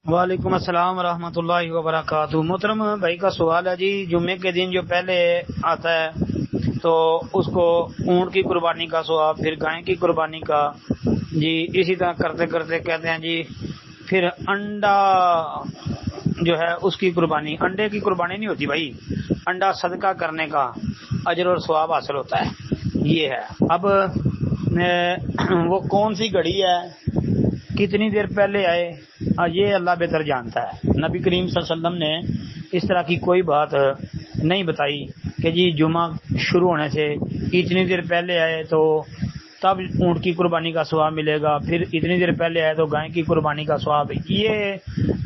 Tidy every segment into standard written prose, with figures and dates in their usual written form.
وعلیکم السلام ورحمۃ اللہ وبرکاتہ۔ محترم بھائی کا سوال ہے جی، جمعے کے دن جو پہلے آتا ہے تو اس کو اونٹ کی قربانی کا ثواب، پھر گائے کی قربانی کا، جی اسی طرح کرتے کرتے کہتے ہیں جی پھر انڈا جو ہے اس کی قربانی، انڈے کی قربانی نہیں ہوتی بھائی، انڈا صدقہ کرنے کا اجر اور ثواب حاصل ہوتا ہے، یہ ہے۔ اب وہ کون سی گھڑی ہے، کتنی دیر پہلے آئے، یہ اللہ بہتر جانتا ہے۔ نبی کریم صلی اللہ علیہ وسلم نے اس طرح کی کوئی بات نہیں بتائی کہ جی جمعہ شروع ہونے سے اتنی دیر پہلے آئے تو تب اونٹ کی قربانی کا ثواب ملے گا، پھر اتنی دیر پہلے آئے تو گائے کی قربانی کا ثواب، یہ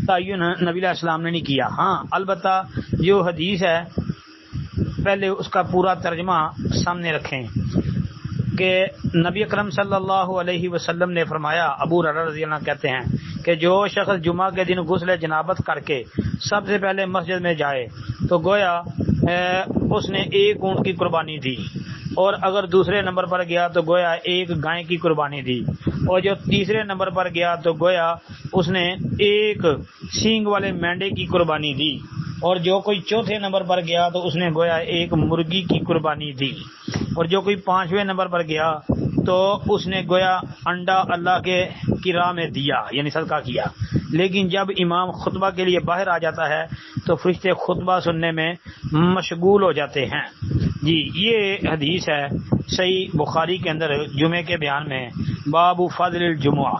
تعین نبی علیہ السلام نے نہیں کیا۔ ہاں البتہ جو حدیث ہے پہلے اس کا پورا ترجمہ سامنے رکھیں کہ نبی اکرم صلی اللہ علیہ وسلم نے فرمایا، ابو ہریرہ رضی اللہ عنہ کہتے ہیں کہ جو شخص جمعہ کے دن غسل جنابت کر کے سب سے پہلے مسجد میں جائے تو گویا اس نے ایک اونٹ کی قربانی دی، اور اگر دوسرے نمبر پر گیا تو گویا ایک گائے کی قربانی دی، اور جو تیسرے نمبر پر گیا تو گویا اس نے ایک سینگ والے مینڈے کی قربانی دی، اور جو کوئی چوتھے نمبر پر گیا تو اس نے گویا ایک مرغی کی قربانی دی، اور جو کوئی پانچویں نمبر پر گیا تو اس نے گویا انڈا اللہ کی راہ میں دیا، یعنی صدقہ کیا۔ لیکن جب امام خطبہ کے لیے باہر آ جاتا ہے تو فرشتے خطبہ سننے میں مشغول ہو جاتے ہیں۔ جی یہ حدیث ہے صحیح بخاری کے اندر جمعے کے بیان میں، باب فضل الجمعہ،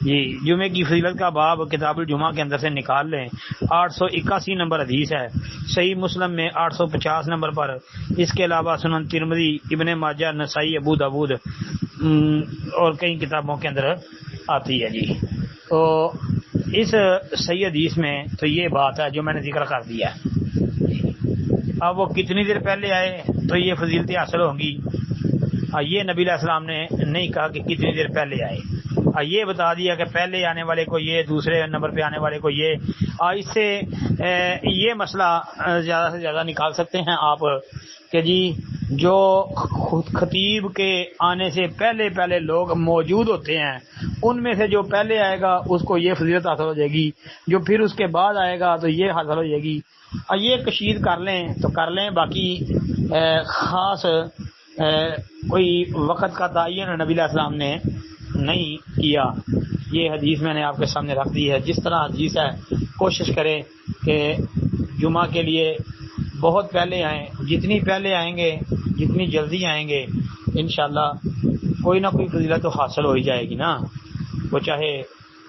جی جمعے کی فضیلت کا باب کتاب الجمعہ کے اندر سے نکال لیں، 881 نمبر حدیث ہے، صحیح مسلم میں 850 نمبر پر، اس کے علاوہ سنن ترمذی، ابن ماجہ، نسائی، ابو داؤد اور کئی کتابوں کے اندر آتی ہے۔ جی تو اس صحیح حدیث میں تو یہ بات ہے جو میں نے ذکر کر دیا ہے۔ اب وہ کتنی دیر پہلے آئے تو یہ فضیلتیں حاصل ہوں گی، یہ نبی علیہ السلام نے نہیں کہا کہ کتنی دیر پہلے آئے، یہ بتا دیا کہ پہلے آنے والے کو یہ، دوسرے نمبر پہ آنے والے کو یہ، اس سے یہ مسئلہ زیادہ سے زیادہ نکال سکتے ہیں آپ کہ جی جو خطیب کے آنے سے پہلے پہلے لوگ موجود ہوتے ہیں ان میں سے جو پہلے آئے گا اس کو یہ فضیلت حاصل ہو جائے گی، جو پھر اس کے بعد آئے گا تو یہ حاصل ہو جائے گی، یہ کشید کر لیں تو کر لیں، باقی خاص کوئی وقت کا تعین نبی علیہ السلام نے نہیں کیا۔ یہ حدیث میں نے آپ کے سامنے رکھ دی ہے، جس طرح حدیث ہے کوشش کریں کہ جمعہ کے لیے بہت پہلے آئیں، جتنی پہلے آئیں گے جتنی جلدی آئیں گے انشاءاللہ کوئی نہ کوئی فضیلت تو حاصل ہو ہی جائے گی نا، وہ چاہے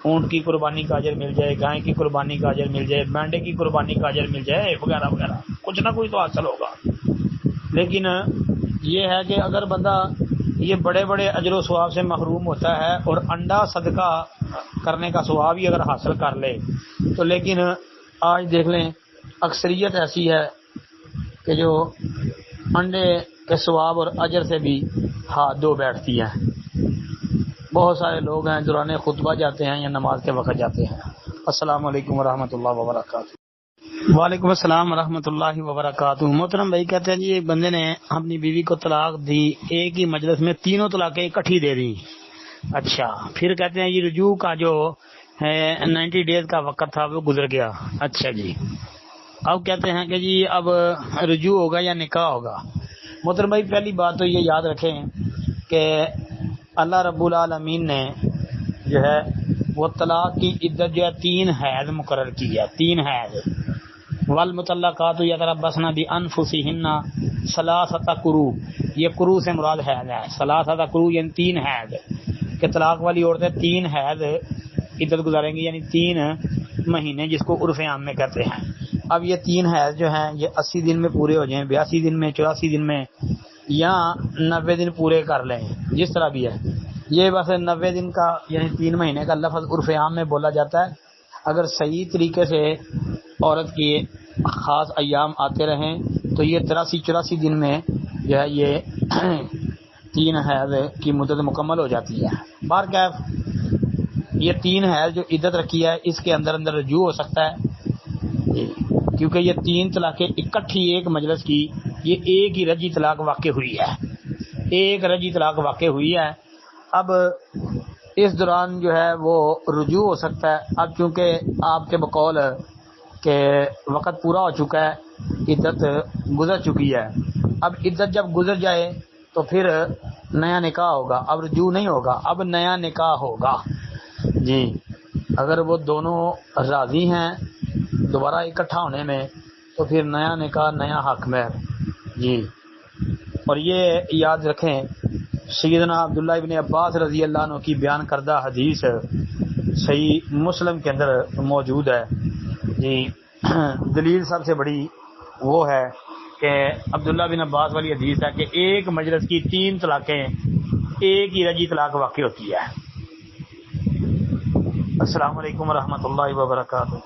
اونٹ کی قربانی کا اجر مل جائے، گائے کی قربانی کا اجر مل جائے، مینڈے کی قربانی کا اجر مل جائے، وغیرہ وغیرہ، کچھ نہ کوئی تو حاصل ہوگا۔ لیکن یہ ہے کہ اگر بندہ یہ بڑے بڑے اجر و ثواب سے محروم ہوتا ہے اور انڈا صدقہ کرنے کا ثواب ہی اگر حاصل کر لے تو، لیکن آج دیکھ لیں اکثریت ایسی ہے کہ جو انڈے کے ثواب اور اجر سے بھی ہاتھ دھو بیٹھتی ہیں۔ بہت سارے لوگ ہیں دوران خطبہ جاتے ہیں یا نماز کے وقت جاتے ہیں۔ السلام علیکم ورحمۃ اللہ وبرکاتہ۔ وعلیکم السلام ورحمۃ اللہ وبرکاتہ۔ محترم بھائی کہتے ہیں جی ایک بندے نے اپنی بیوی کو طلاق دی، ایک ہی مجلس میں تینوں طلاقیں اکٹھی دے دی، اچھا پھر کہتے ہیں یہ رجوع کا جو 90 ڈیز کا وقت تھا وہ گزر گیا، اچھا جی اب کہتے ہیں کہ جی اب رجوع ہوگا یا نکاح ہوگا۔ محترم بھائی پہلی بات تو یہ یاد رکھیں کہ اللہ رب العالمین نے جو ہے وہ طلاق کی عدت جو ہے 3 حیض مقرر کی ہے، 3 حیض، والمطلقات یتربصن بانفسہن ثلاثۃ قروء، یہ قروء سے مراد حیض ہے، ثلاثۃ قروء یعنی 3 حیض، کہ طلاق والی عورتیں 3 حیض عدت گزاریں گی، یعنی 3 مہینے جس کو عرف عام میں کہتے ہیں۔ اب یہ 3 حیض جو ہیں یہ 80 دن میں پورے ہو جائیں، 82 دن میں، 84 دن میں، یا 90 دن پورے کر لیں، جس طرح بھی ہے، یہ بس 90 دن کا یعنی 3 مہینے کا لفظ عرف عام میں بولا جاتا ہے۔ اگر صحیح طریقے سے عورت کے خاص ایام آتے رہیں تو یہ 83-84 دن میں جو ہے یہ 3 حیض کی مدت مکمل ہو جاتی ہے۔ بہرکیف یہ 3 حیض جو عدت رکھی ہے اس کے اندر اندر رجوع ہو سکتا ہے، کیونکہ یہ 3 طلاقیں اکٹھی ایک مجلس کی، یہ ایک ہی رجی طلاق واقع ہوئی ہے، ایک رجی طلاق واقع ہوئی ہے۔ اب اس دوران جو ہے وہ رجوع ہو سکتا ہے. اب چونکہ آپ کے بقول کہ وقت پورا ہو چکا ہے، عدت گزر چکی ہے، اب عدت جب گزر جائے تو پھر نیا نکاح ہوگا، اب رجوع نہیں ہوگا، اب نیا نکاح ہوگا. جی اگر وہ دونوں راضی ہیں دوبارہ اکٹھا ہونے میں تو پھر نیا نکاح، نیا حق مہر. جی اور یہ یاد رکھیں سیدنا عبداللہ ابن عباس رضی اللہ عنہ کی بیان کردہ حدیث صحیح مسلم کے اندر موجود ہے. جی دلیل سب سے بڑی وہ ہے کہ عبداللہ بن عباس والی حدیث ہے کہ ایک مجلس کی 3 طلاقیں ایک ہی رجی طلاق واقع ہوتی ہے. السلام علیکم ورحمۃ اللہ وبرکاتہ.